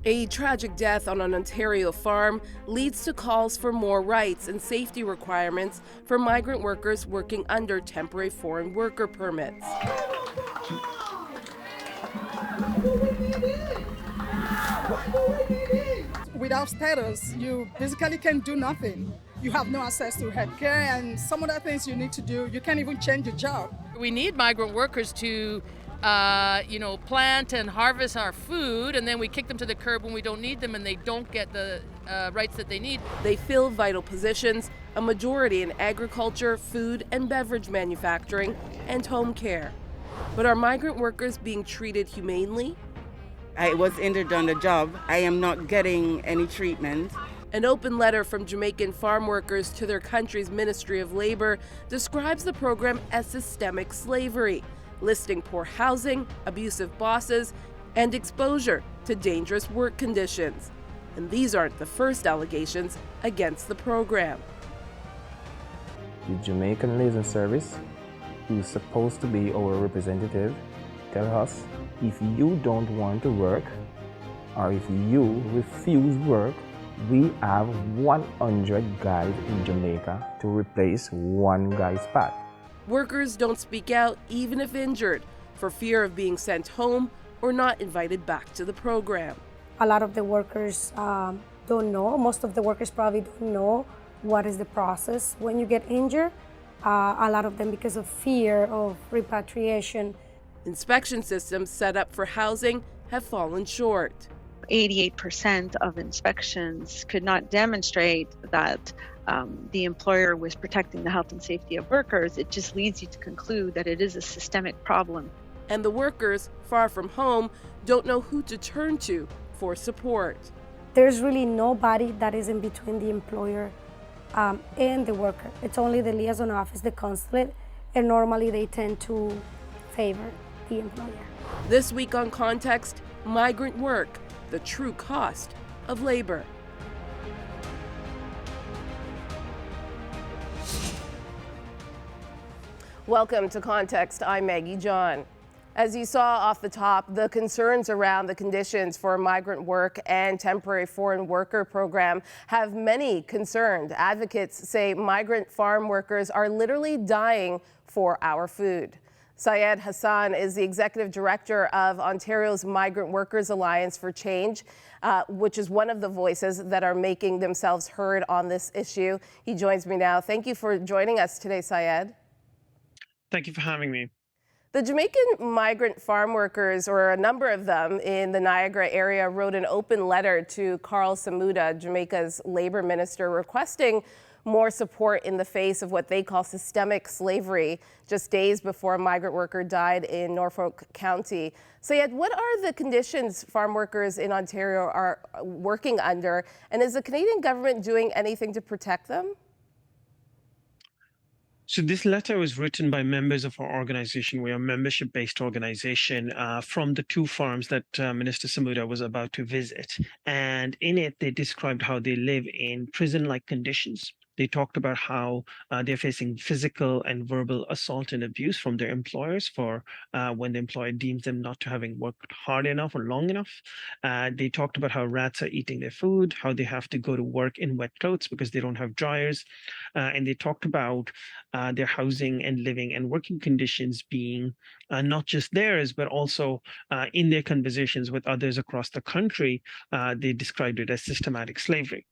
A tragic death on an Ontario farm leads to calls for more rights and safety requirements for migrant workers working under temporary foreign worker permits. Without status, you basically can do nothing. You have no access to healthcare and some other things you need to do. You can't even change your job. We need migrant workers to, plant and harvest our food, and then we kick them to the curb when we don't need them and they don't get the rights that they need. They fill vital positions, a majority in agriculture, food and beverage manufacturing, and home care. But are migrant workers being treated humanely? I was injured on the job. I am not getting any treatment. An open letter from Jamaican farm workers to their country's Ministry of Labor describes the program as systemic slavery, listing poor housing, abusive bosses, and exposure to dangerous work conditions. And these aren't the first allegations against the program. The Jamaican Liaison Service, who is supposed to be our representative, tell us if you don't want to work or if you refuse work, we have 100 guys in Jamaica to replace one guy's spot. Workers don't speak out even if injured for fear of being sent home or not invited back to the program. A lot of the workers don't know, most of the workers probably don't know what is the process when you get injured. A lot of them, because of fear of repatriation. Inspection systems set up for housing have fallen short. 88% of inspections could not demonstrate that the employer was protecting the health and safety of workers. It just leads you to conclude that it is a systemic problem. And the workers, far from home, don't know who to turn to for support. There's really nobody that is in between the employer and the worker. It's only the liaison office, the consulate, and normally they tend to favor the employer. This week on Context, migrant work, the true cost of labor. Welcome to Context. I'm Maggie John. As you saw off the top, the concerns around the conditions for migrant work and temporary foreign worker program have many concerned. Advocates say migrant farm workers are literally dying for our food. Syed Hassan is the executive director of Ontario's Migrant Workers Alliance for Change, which is one of the voices that are making themselves heard on this issue. He joins me now. Thank you for joining us today, Syed. Thank you for having me. The Jamaican migrant farm workers, or a number of them in the Niagara area, wrote an open letter to Carl Samuda, Jamaica's labor minister, requesting more support in the face of what they call systemic slavery, just days before a migrant worker died in Norfolk County. Syed, what are the conditions farm workers in Ontario are working under, and is the Canadian government doing anything to protect them? So this letter was written by members of our organization. We are a membership-based organization from the two farms that Minister Samuda was about to visit. And in it, they described how they live in prison-like conditions. They talked about how they're facing physical and verbal assault and abuse from their employers for when the employer deems them not to having worked hard enough or long enough. They talked about how rats are eating their food, how they have to go to work in wet clothes because they don't have dryers. And they talked about their housing and living and working conditions being not just theirs, but also in their conversations with others across the country, they described it as systematic slavery.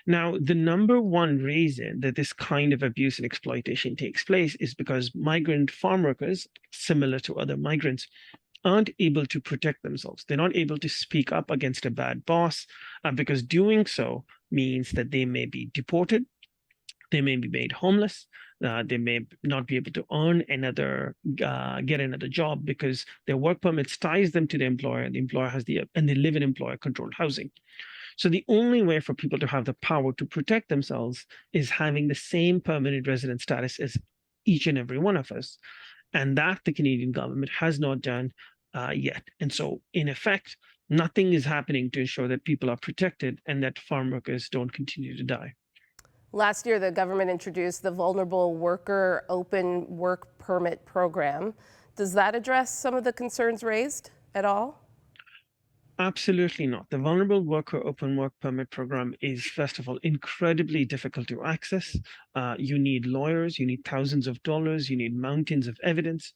Now, the number one reason that this kind of abuse and exploitation takes place is because migrant farm workers, similar to other migrants, aren't able to protect themselves. They're not able to speak up against a bad boss because doing so means that they may be deported, they may be made homeless, they may not be able to earn get another job because their work permits ties them to the employer, and the employer and they live in employer-controlled housing. So the only way for people to have the power to protect themselves is having the same permanent resident status as each and every one of us. And that the Canadian government has not done yet. And so, in effect, nothing is happening to ensure that people are protected and that farm workers don't continue to die. Last year, the government introduced the Vulnerable Worker Open Work Permit Program. Does that address some of the concerns raised at all? Absolutely not. The Vulnerable Worker Open Work Permit program is, first of all, incredibly difficult to access. You need lawyers, you need thousands of dollars, you need mountains of evidence.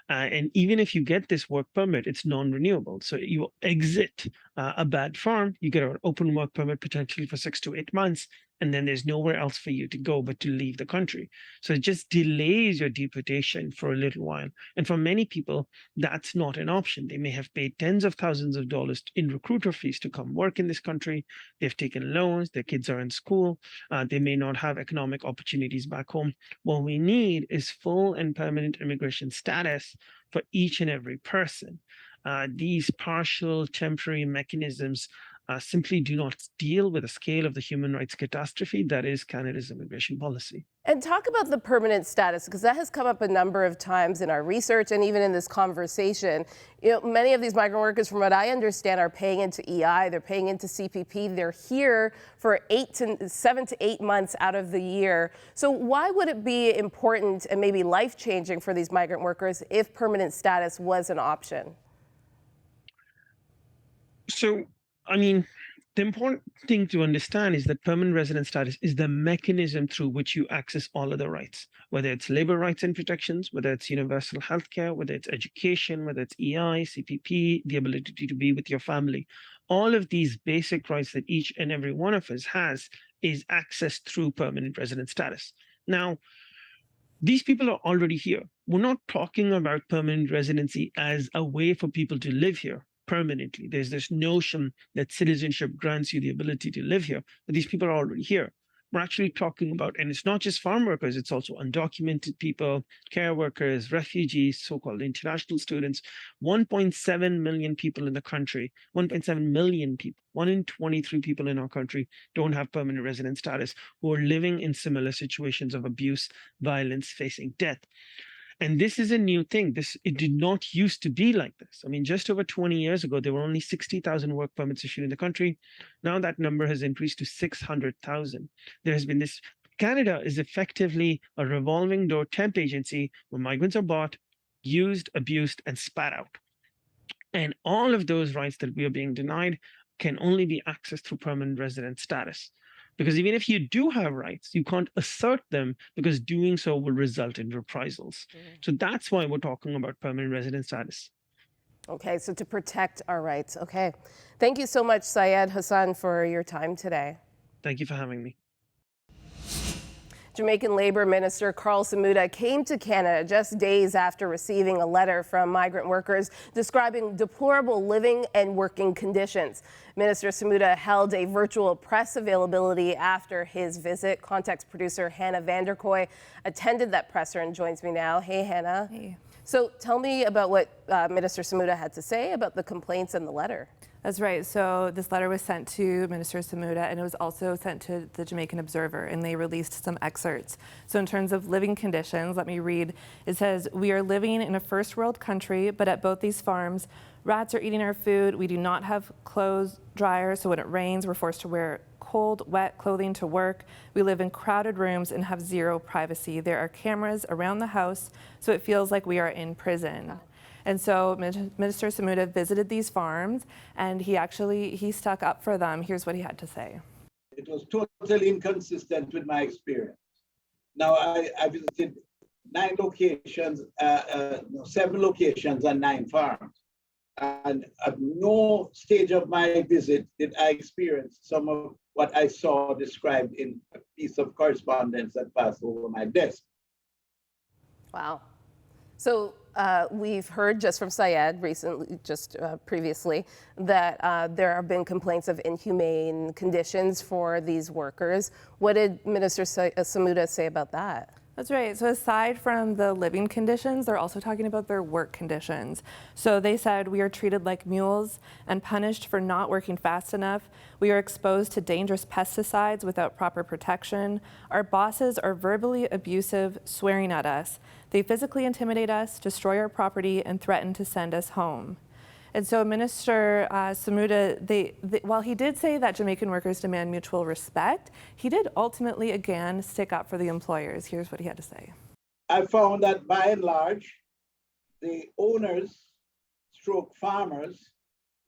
And even if you get this work permit, it's non-renewable. So you exit a bad farm, you get an open work permit potentially for 6 to 8 months, and then there's nowhere else for you to go but to leave the country. So it just delays your deportation for a little while. And for many people, that's not an option. They may have paid tens of thousands of dollars in recruiter fees to come work in this country. They've taken loans, their kids are in school, they may not have economic opportunities back home. What we need is full and permanent immigration status for each and every person. These partial temporary mechanisms simply do not deal with the scale of the human rights catastrophe that is Canada's immigration policy. And talk about the permanent status, because that has come up a number of times in our research and even in this conversation. Many of these migrant workers, from what I understand, are paying into EI, they're paying into CPP. They're here for 7 to 8 months out of the year. So why would it be important and maybe life-changing for these migrant workers if permanent status was an option? So, I mean, the important thing to understand is that permanent resident status is the mechanism through which you access all other rights, whether it's labor rights and protections, whether it's universal health care, whether it's education, whether it's EI, CPP, the ability to be with your family. All of these basic rights that each and every one of us has is accessed through permanent resident status. Now, these people are already here. We're not talking about permanent residency as a way for people to live here permanently. There's this notion that citizenship grants you the ability to live here, but these people are already here. We're actually talking about, and it's not just farm workers, it's also undocumented people, care workers, refugees, so-called international students, 1.7 million people in the country, 1.7 million people, 1 in 23 people in our country don't have permanent resident status who are living in similar situations of abuse, violence, facing death. And this is a new thing. It did not used to be like this. I mean, just over 20 years ago, there were only 60,000 work permits issued in the country. Now that number has increased to 600,000. There has been this. Canada is effectively a revolving door temp agency where migrants are bought, used, abused, and spat out. And all of those rights that we are being denied can only be accessed through permanent resident status. Because even if you do have rights, you can't assert them because doing so will result in reprisals. So that's why we're talking about permanent resident status. Okay, so to protect our rights. Okay. Thank you so much, Syed Hassan, for your time today. Thank you for having me. Jamaican Labour Minister Carl Samuda came to Canada just days after receiving a letter from migrant workers describing deplorable living and working conditions. Minister Samuda held a virtual press availability after his visit. Context producer Hannah Vanderkoy attended that presser and joins me now. Hey, Hannah. Hey. So tell me about what Minister Samuda had to say about the complaints in the letter. That's right. So this letter was sent to Minister Samuda, and it was also sent to the Jamaican Observer, and they released some excerpts. So in terms of living conditions, let me read. It says, "We are living in a first world country, but at both these farms, rats are eating our food. We do not have clothes dryers, so when it rains, we're forced to wear cold, wet clothing to work. We live in crowded rooms and have zero privacy. There are cameras around the house, so it feels like we are in prison." And so Minister Samuda visited these farms, and he stuck up for them. Here's what he had to say. It was totally inconsistent with my experience. Now, I visited 9 locations, 7 locations and 9 farms. And at no stage of my visit did I experience some of what I saw described in a piece of correspondence that passed over my desk. Wow. So we've heard just from Syed recently, previously, that there have been complaints of inhumane conditions for these workers. What did Minister Samuda say about that? That's right. So aside from the living conditions, they're also talking about their work conditions. So they said, "We are treated like mules and punished for not working fast enough. We are exposed to dangerous pesticides without proper protection. Our bosses are verbally abusive, swearing at us. They physically intimidate us, destroy our property, and threaten to send us home." And so Minister Samuda, while he did say that Jamaican workers demand mutual respect, he did ultimately, again, stick up for the employers. Here's what he had to say. I found that by and large, the owners, farmers,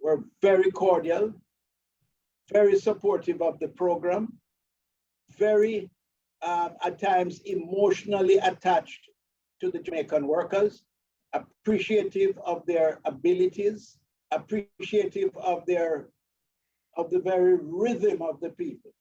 were very cordial, very supportive of the program, very, at times, emotionally attached to the Jamaican workers, appreciative of their abilities, appreciative of the very rhythm of the people.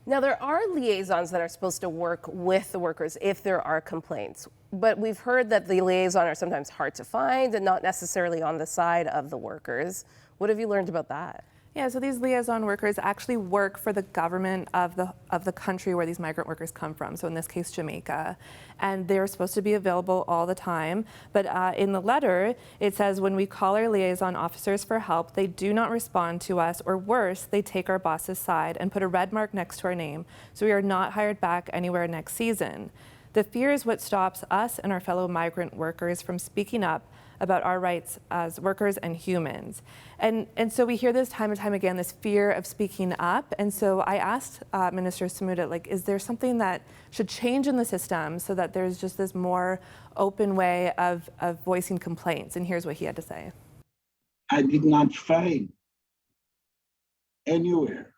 Now, there are liaisons that are supposed to work with the workers if there are complaints, but we've heard that the liaison are sometimes hard to find and not necessarily on the side of the workers. What have you learned about that? Yeah, so these liaison workers actually work for the government of the country where these migrant workers come from, so in this case, Jamaica. And they're supposed to be available all the time. But in the letter, it says, when we call our liaison officers for help, they do not respond to us, or worse, they take our boss's side and put a red mark next to our name, so we are not hired back anywhere next season. The fear is what stops us and our fellow migrant workers from speaking up about our rights as workers and humans. And so we hear this time and time again, this fear of speaking up. And so I asked Minister Samuda, like, is there something that should change in the system so that there's just this more open way of voicing complaints? And here's what he had to say. I did not find anywhere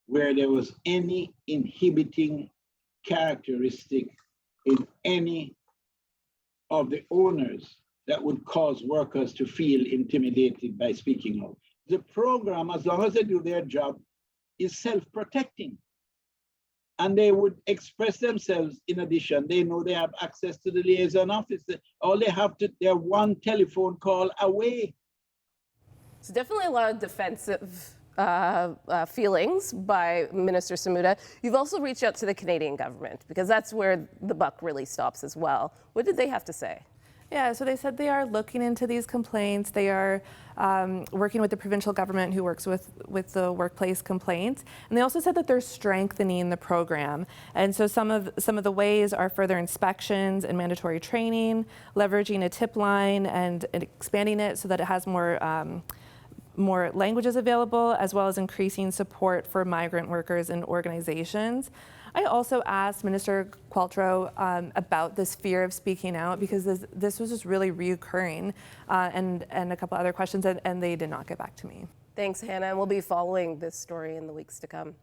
where there was any inhibiting characteristic in any of the owners that would cause workers to feel intimidated by speaking out. The program, as long as they do their job, is self-protecting. And they would express themselves in addition. They know they have access to the liaison office. All they have to, they're one telephone call away. So definitely a lot of defensive feelings by Minister Samuda. You've also reached out to the Canadian government because that's where the buck really stops as well. What did they have to say? Yeah, so they said they are looking into these complaints. They are working with the provincial government who works with the workplace complaints. And they also said that they're strengthening the program. And so some of the ways are further inspections and mandatory training, leveraging a tip line and expanding it so that it has more languages available, as well as increasing support for migrant workers and organizations. I also asked Minister Qualtrough about this fear of speaking out because this was just really reoccurring and a couple other questions, and they did not get back to me. Thanks, Hannah, and we'll be following this story in the weeks to come.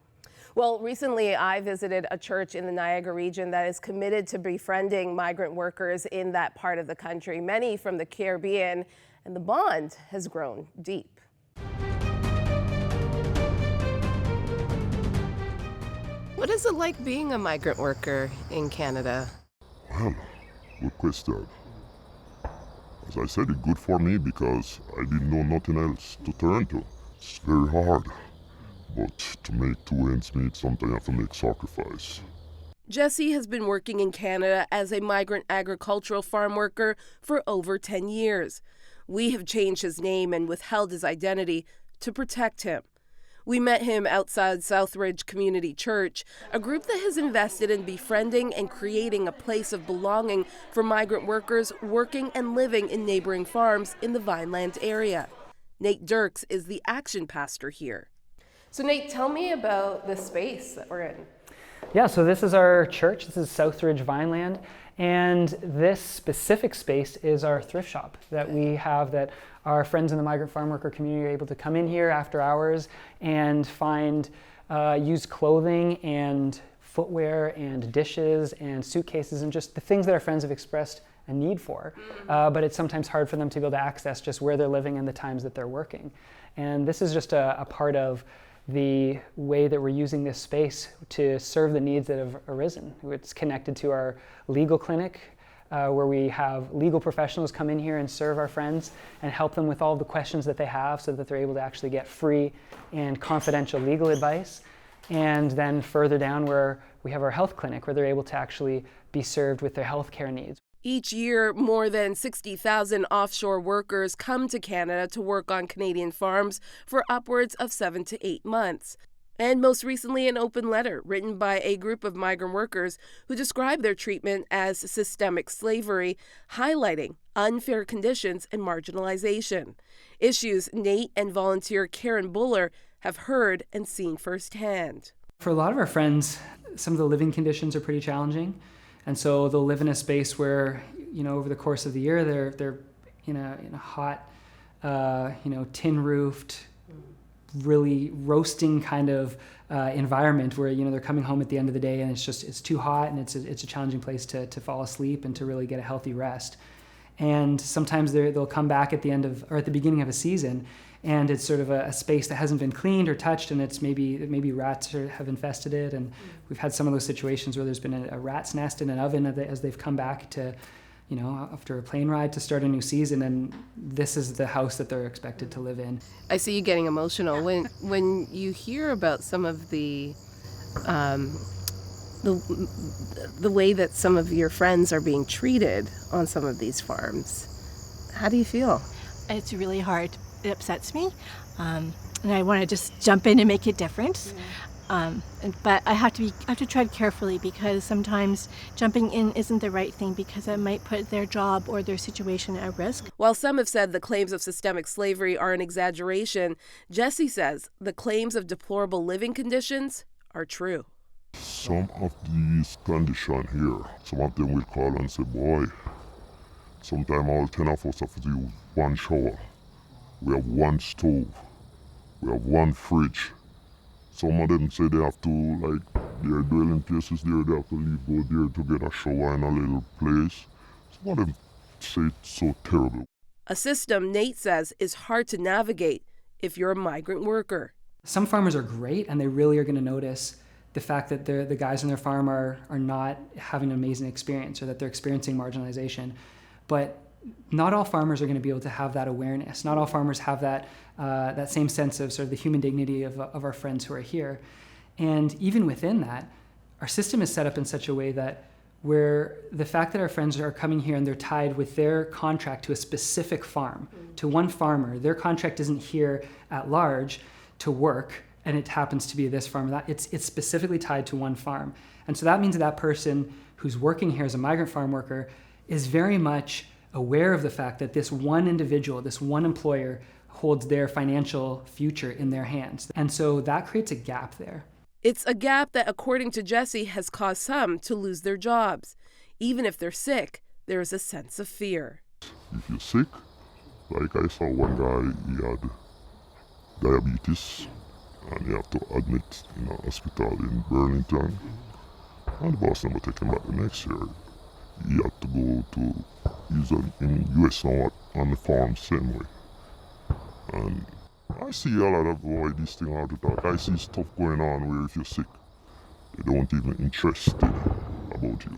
Well, recently I visited a church in the Niagara region that is committed to befriending migrant workers in that part of the country, many from the Caribbean, and the bond has grown deep. What is it like being a migrant worker in Canada? Well, good question. As I said, it's good for me because I didn't know nothing else to turn to. It's very hard, but to make two ends meet, sometimes you have to make sacrifice. Jesse has been working in Canada as a migrant agricultural farm worker for over 10 years. We have changed his name and withheld his identity to protect him. We met him outside Southridge Community Church, a group that has invested in befriending and creating a place of belonging for migrant workers working and living in neighboring farms in the Vineland area. Nate Dirks is the action pastor here. So Nate, tell me about the space that we're in. Yeah, so this is our church. This is Southridge Vineland. And this specific space is our thrift shop that we have, that our friends in the migrant farm worker community are able to come in here after hours and find used clothing and footwear and dishes and suitcases and just the things that our friends have expressed a need for. But it's sometimes hard for them to be able to access just where they're living and the times that they're working. And this is just a part of the way that we're using this space to serve the needs that have arisen. It's connected to our legal clinic, where we have legal professionals come in here and serve our friends and help them with all the questions that they have so that they're able to actually get free and confidential legal advice. And then further down where we have our health clinic, where they're able to actually be served with their health care needs. Each year, more than 60,000 offshore workers come to Canada to work on Canadian farms for upwards of 7 to 8 months. And most recently, an open letter written by a group of migrant workers who describe their treatment as systemic slavery, highlighting unfair conditions and marginalization. Issues Nate and volunteer Karen Buller have heard and seen firsthand. For a lot of our friends, some of the living conditions are pretty challenging. And so they'll live in a space where, over the course of the year, they're in a hot tin roofed, really roasting kind of environment where they're coming home at the end of the day and it's too hot and it's a challenging place to fall asleep and to really get a healthy rest. And sometimes they'll come back at the end of or at the beginning of a season, and it's sort of a space that hasn't been cleaned or touched, and it's maybe rats have infested it. And we've had some of those situations where there's been a rat's nest in an oven as they've come back to, after a plane ride to start a new season, and this is the house that they're expected to live in. I see you getting emotional when you hear about some of the way that some of your friends are being treated on some of these farms. How do you feel? It's really hard. It upsets me, and I want to just jump in and make it different. But I have to tread carefully, because sometimes jumping in isn't the right thing, because it might put their job or their situation at risk. While some have said the claims of systemic slavery are an exaggeration, Jesse says the claims of deplorable living conditions are true. Some of these conditions here, some of them will call and say, boy, sometimes all 10 of us have to use one shower. We have one stove. We have one fridge. Some of them say they have to, their dwelling places there, they have to go there to get a shower in a little place. Some of them say it's so terrible. A system, Nate says, is hard to navigate if you're a migrant worker. Some farmers are great, and they really are going to notice the fact that the guys on their farm are not having an amazing experience, or that they're experiencing marginalization. But not all farmers are going to be able to have that awareness. Not all farmers have that same sense of sort of the human dignity of our friends who are here. And even within that, our system is set up in such a way that where the fact that our friends are coming here and they're tied with their contract to a specific farm, to one farmer, their contract isn't here at large to work, and it happens to be this farm. It's specifically tied to one farm. And so that means that person who's working here as a migrant farm worker is very much aware of the fact that this one individual, this one employer, holds their financial future in their hands. And so that creates a gap there. It's a gap that, according to Jesse, has caused some to lose their jobs. Even if they're sick, there is a sense of fear. If you're sick, like I saw one guy, he had diabetes, and he had to admit in a hospital in Burlington. And the boss never took him back the next year. He had to go to, he's in US now on the farm same way. And I see a lot of why this thing hard to talk. I see stuff going on where if you're sick, they don't even interested about you.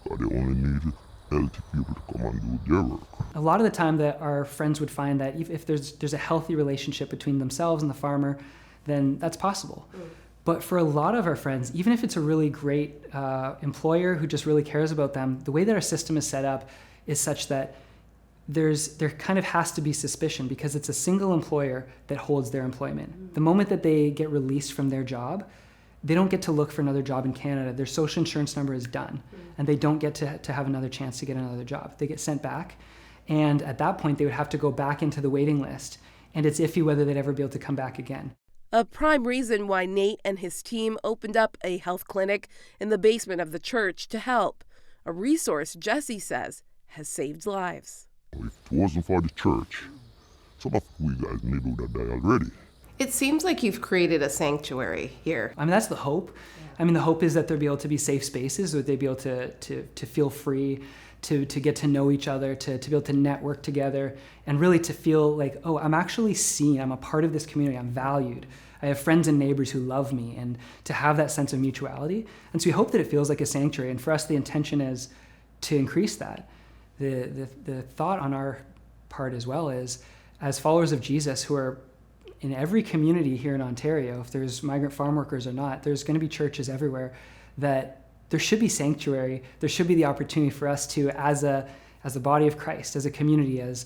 Because they only need healthy people to come and do their work. A lot of the time that our friends would find that if there's a healthy relationship between themselves and the farmer, then that's possible. But for a lot of our friends, even if it's a really great employer who just really cares about them, the way that our system is set up is such that there kind of has to be suspicion, because it's a single employer that holds their employment. The moment that they get released from their job, they don't get to look for another job in Canada. Their social insurance number is done, and they don't get to have another chance to get another job. They get sent back, and at that point they would have to go back into the waiting list, and it's iffy whether they'd ever be able to come back again. A prime reason why Nate and his team opened up a health clinic in the basement of the church to help. A resource, Jesse says, has saved lives. If it wasn't for the church, some of we guys maybe would have died already. It seems like you've created a sanctuary here. I mean, that's the hope. I mean, the hope is that there'll be able to be safe spaces, where they'll be able to feel free, to get to know each other, to be able to network together, and really to feel like, oh, I'm actually seen, I'm a part of this community, I'm valued. I have friends and neighbors who love me, and to have that sense of mutuality. And so we hope that it feels like a sanctuary, and for us the intention is to increase that. The thought on our part as well is, as followers of Jesus who are in every community here in Ontario, if there's migrant farm workers or not, there's going to be churches everywhere, that there should be sanctuary. There should be the opportunity for us to, as a body of Christ, as a community, as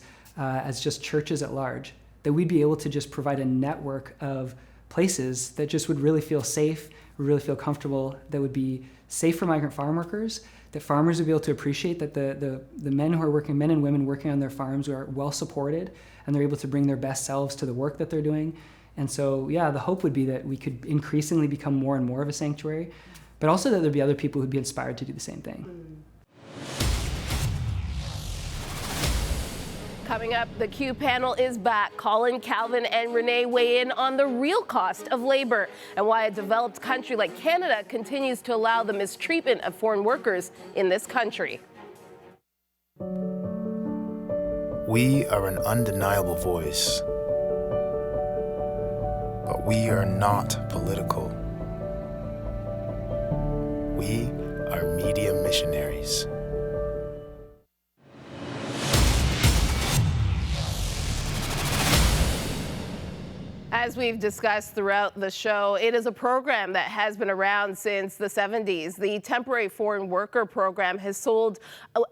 just churches at large, that we'd be able to just provide a network of places that just would really feel safe, would really feel comfortable, that would be safe for migrant farm workers, that farmers would be able to appreciate that the men who are working, men and women working on their farms, are well supported, and they're able to bring their best selves to the work that they're doing. And so, yeah, the hope would be that we could increasingly become more and more of a sanctuary, but also that there'd be other people who'd be inspired to do the same thing. Coming up, the Q panel is back. Colin, Calvin, and Renee weigh in on the real cost of labor and why a developed country like Canada continues to allow the mistreatment of foreign workers in this country. We are an undeniable voice, but we are not political. We are media missionaries. As we've discussed throughout the show, it is a program that has been around since the 70s. The Temporary Foreign Worker Program has sold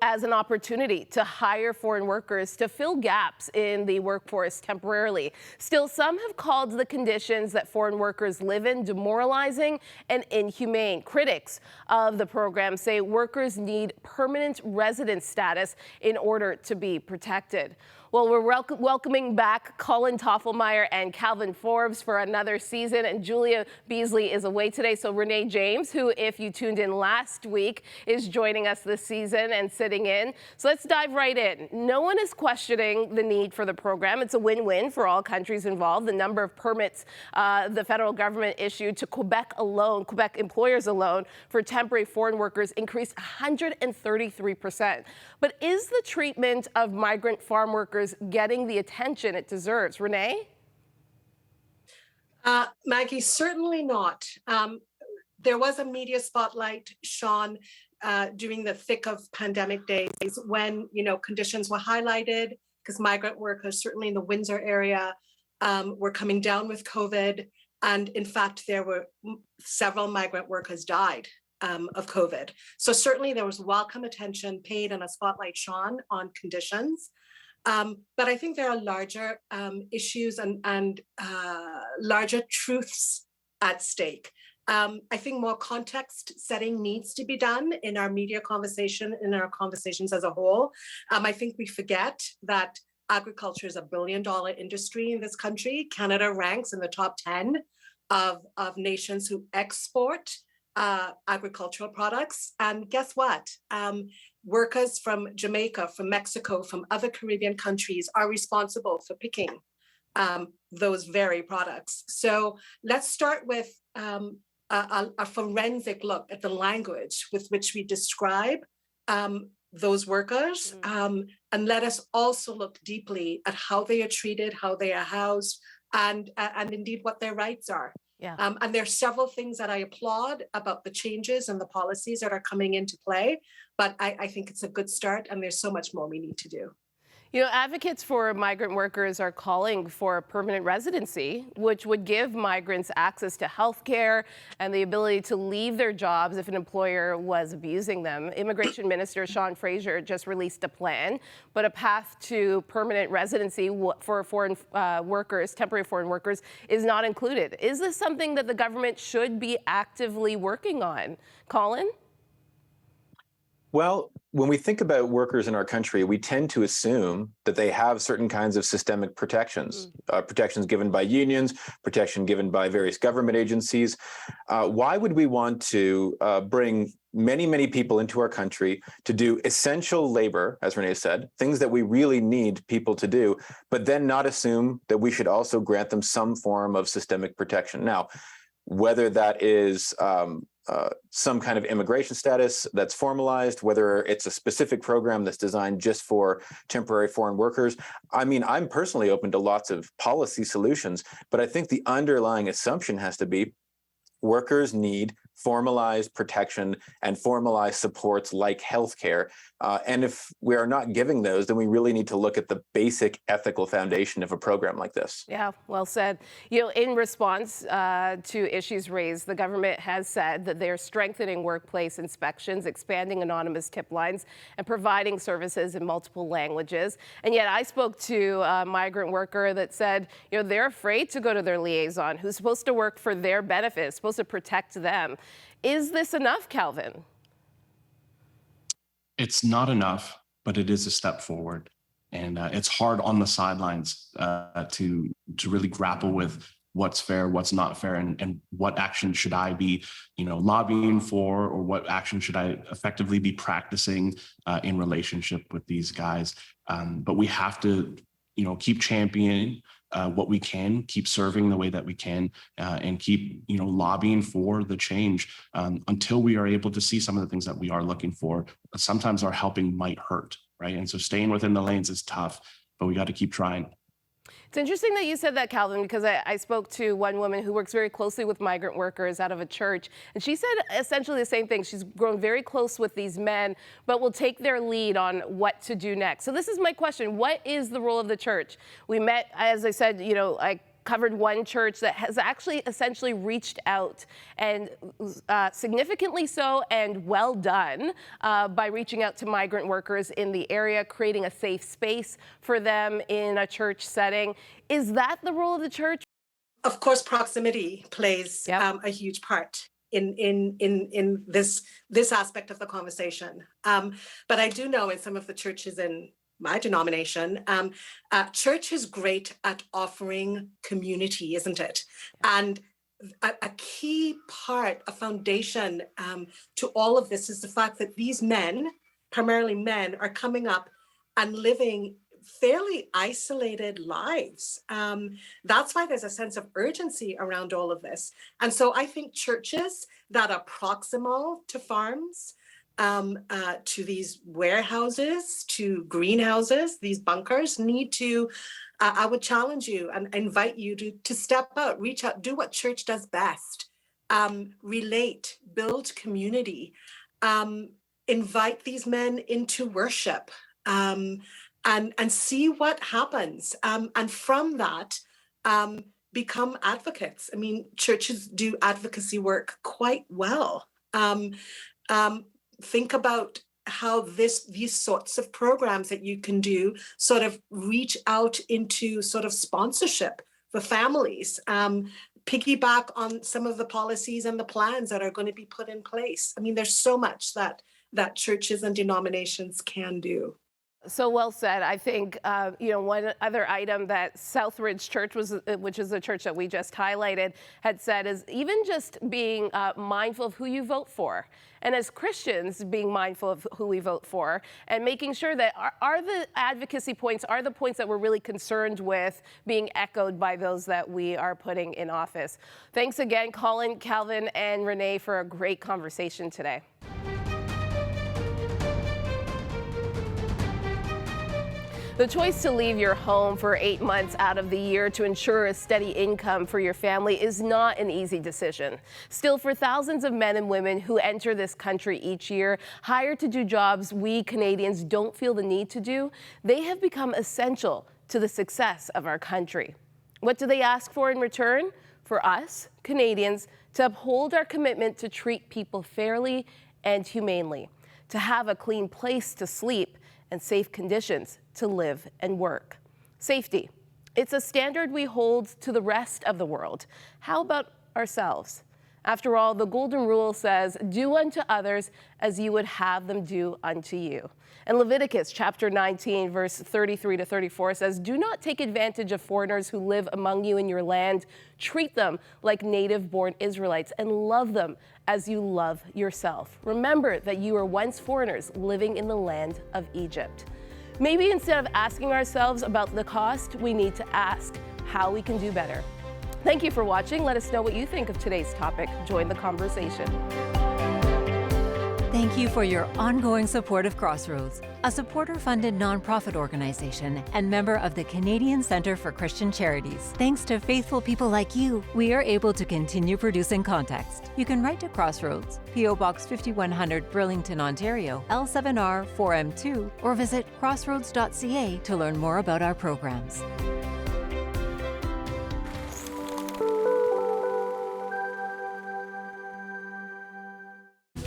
as an opportunity to hire foreign workers to fill gaps in the workforce temporarily. Still, some have called the conditions that foreign workers live in demoralizing and inhumane. Critics of the program say workers need permanent residence status in order to be protected. Well, we're welcoming back Colin Toffelmeyer and Calvin Forbes for another season, and Julia Beasley is away today. So Renee James, who, if you tuned in last week, is joining us this season and sitting in. So let's dive right in. No one is questioning the need for the program. It's a win-win for all countries involved. The number of permits the federal government issued to Quebec employers alone, for temporary foreign workers increased 133%. But is the treatment of migrant farm workers getting the attention it deserves? Renee? Maggie, certainly not. There was a media spotlight shone during the thick of pandemic days when, conditions were highlighted because migrant workers, certainly in the Windsor area, were coming down with COVID. And in fact, there were several migrant workers died of COVID. So certainly there was welcome attention paid and a spotlight shone on conditions. But I think there are larger issues and larger truths at stake. I think more context setting needs to be done in our media conversation, in our conversations as a whole. I think we forget that agriculture is $1 billion industry in this country. Canada ranks in the top 10 of nations who export agricultural products. And guess what? Workers from Jamaica, from Mexico, from other Caribbean countries are responsible for picking those very products. So let's start with a forensic look at the language with which we describe those workers. And let us also look deeply at how they are treated, how they are housed, and indeed what their rights are. Yeah. And there are several things that I applaud about the changes and the policies that are coming into play, but I think it's a good start, and there's so much more we need to do. Advocates for migrant workers are calling for permanent residency, which would give migrants access to health care and the ability to leave their jobs if an employer was abusing them. Immigration Minister Sean Fraser just released a plan, but a path to permanent residency for foreign workers, temporary foreign workers, is not included. Is this something that the government should be actively working on? Colin? Well, when we think about workers in our country, we tend to assume that they have certain kinds of systemic protections, protections given by unions, protection given by various government agencies. Why would we want to bring many, many people into our country to do essential labor, as Renee said, things that we really need people to do, but then not assume that we should also grant them some form of systemic protection? Now, whether that is some kind of immigration status that's formalized, whether it's a specific program that's designed just for temporary foreign workers. I mean, I'm personally open to lots of policy solutions, but I think the underlying assumption has to be workers need formalized protection and formalized supports like healthcare. And if we are not giving those, then we really need to look at the basic ethical foundation of a program like this. Yeah, well said. In response to issues raised, the government has said that they're strengthening workplace inspections, expanding anonymous tip lines, and providing services in multiple languages. And yet I spoke to a migrant worker that said, they're afraid to go to their liaison, who's supposed to work for their benefit, supposed to protect them. Is this enough, Calvin? It's not enough, but it is a step forward. And it's hard on the sidelines to really grapple with what's fair, what's not fair, and what action should I be, lobbying for, or what action should I effectively be practicing in relationship with these guys. But we have to, keep championing what we can, keep serving the way that we can, and keep, lobbying for the change until we are able to see some of the things that we are looking for. Sometimes our helping might hurt, right? And so staying within the lanes is tough, but we got to keep trying. It's interesting that you said that, Calvin, because I spoke to one woman who works very closely with migrant workers out of a church, and she said essentially the same thing. She's grown very close with these men, but will take their lead on what to do next. So this is my question. What is the role of the church? We met, as I said, I covered one church that has actually essentially reached out, and significantly so and well done by reaching out to migrant workers in the area, creating a safe space for them in a church setting. Is that the role of the church? Of course, proximity plays a huge part in this aspect of the conversation. But I do know in some of the churches in my denomination, church is great at offering community, isn't it? And a key part, a foundation to all of this is the fact that these men, primarily men, are coming up and living fairly isolated lives. That's why there's a sense of urgency around all of this. And so I think churches that are proximal to farms, to these warehouses, to greenhouses, these bunkers need to, I would challenge you and invite you to step out, reach out, do what church does best, relate, build community, invite these men into worship, and see what happens. And from that, become advocates. I mean, churches do advocacy work quite well. Think about how these sorts of programs that you can do sort of reach out into sort of sponsorship for families, piggyback on some of the policies and the plans that are going to be put in place. I mean, there's so much that churches and denominations can do. So well said. I think, one other item that Southridge Church, which is the church that we just highlighted, had said is even just being mindful of who you vote for. And as Christians, being mindful of who we vote for and making sure that are the advocacy points, are the points that we're really concerned with being echoed by those that we are putting in office. Thanks again, Colin, Calvin, and Renee for a great conversation today. The choice to leave your home for 8 months out of the year to ensure a steady income for your family is not an easy decision. Still, for thousands of men and women who enter this country each year, hired to do jobs we Canadians don't feel the need to do, they have become essential to the success of our country. What do they ask for in return? For us, Canadians, to uphold our commitment to treat people fairly and humanely, to have a clean place to sleep and safe conditions to live and work. Safety. It's a standard we hold to the rest of the world. How about ourselves? After all, the golden rule says, do unto others as you would have them do unto you. And Leviticus chapter 19, verse 33 to 34 says, do not take advantage of foreigners who live among you in your land. Treat them like native-born Israelites and love them as you love yourself. Remember that you were once foreigners living in the land of Egypt. Maybe instead of asking ourselves about the cost, we need to ask how we can do better. Thank you for watching. Let us know what you think of today's topic. Join the conversation. Thank you for your ongoing support of Crossroads, a supporter-funded nonprofit organization and member of the Canadian Centre for Christian Charities. Thanks to faithful people like you, we are able to continue producing context. You can write to Crossroads, P.O. Box 5100, Burlington, Ontario, L7R 4M2, or visit crossroads.ca to learn more about our programs.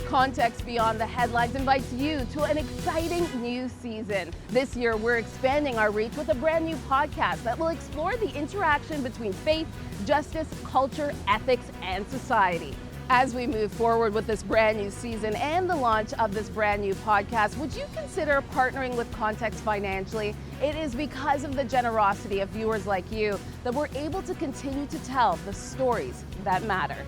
Context Beyond the Headlines invites you to an exciting new season. This year, we're expanding our reach with a brand new podcast that will explore the interaction between faith, justice, culture, ethics, and society. As we move forward with this brand new season and the launch of this brand new podcast, would you consider partnering with Context financially? It is because of the generosity of viewers like you that we're able to continue to tell the stories that matter.